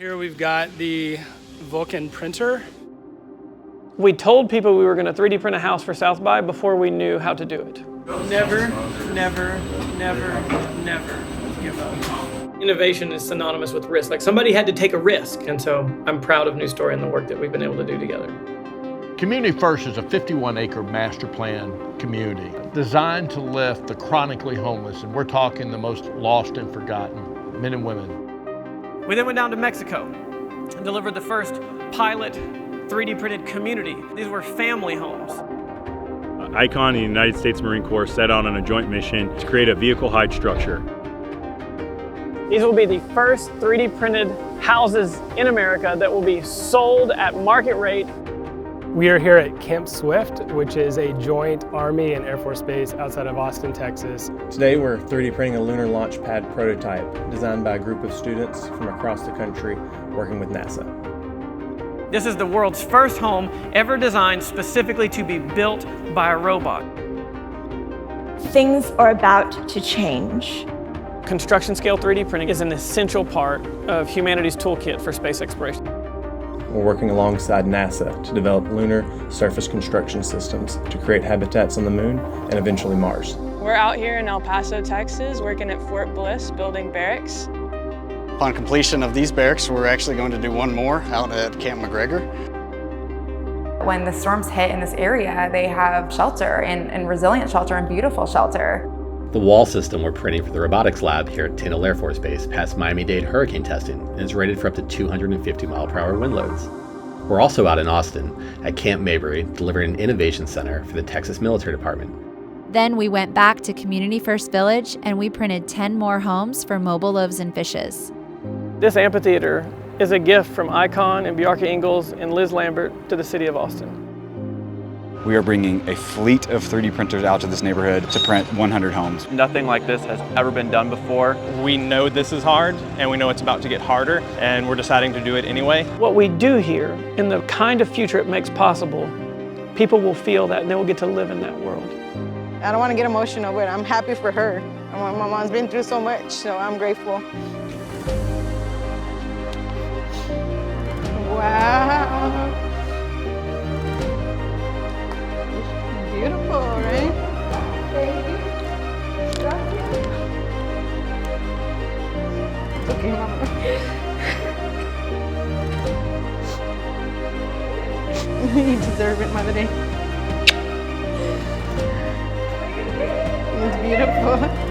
Here we've got the Vulcan printer. We told people we were going to 3D print a house for South by before we knew how to do it. Never, never, never, never give up. Innovation is synonymous with risk. Like, somebody had to take a risk, and so I'm proud of New Story and the work that we've been able to do together. Community First is a 51-acre master plan community designed to lift the chronically homeless, and we're talking the most lost and forgotten men and women. We then went down to Mexico and delivered the first pilot 3D printed community. These were family homes. ICON and the United States Marine Corps set out on a joint mission to create a vehicle height structure. These will be the first 3D printed houses in America that will be sold at market rate. We are here at Camp Swift, which is a joint Army and Air Force base outside of Austin, Texas. Today we're 3D printing a lunar launch pad prototype designed by a group of students from across the country working with NASA. This is the world's first home ever designed specifically to be built by a robot. Things are about to change. Construction scale 3D printing is an essential part of humanity's toolkit for space exploration. We're working alongside NASA to develop lunar surface construction systems to create habitats on the moon and eventually Mars. We're out here in El Paso, Texas, working at Fort Bliss, building barracks. Upon completion of these barracks, we're actually going to do one more out at Camp McGregor. When the storms hit in this area, they have shelter and resilient shelter and beautiful shelter. The wall system we're printing for the robotics lab here at Tyndall Air Force Base passed Miami-Dade hurricane testing and is rated for up to 250 mile-per-hour wind loads. We're also out in Austin at Camp Mabry delivering an innovation center for the Texas Military Department. Then we went back to Community First Village and we printed 10 more homes for Mobile Loaves and Fishes. This amphitheater is a gift from Icon and Bjarke Ingels and Liz Lambert to the city of Austin. We are bringing a fleet of 3D printers out to this neighborhood to print 100 homes. Nothing like this has ever been done before. We know this is hard, and we know it's about to get harder, and we're deciding to do it anyway. What we do here, and the kind of future it makes possible, people will feel that, and they will get to live in that world. I don't want to get emotional, but I'm happy for her. My mom's been through so much, so I'm grateful. Wow. Beautiful, right? Thank you. It's okay, Mama. You deserve it, Mother Day. It's beautiful.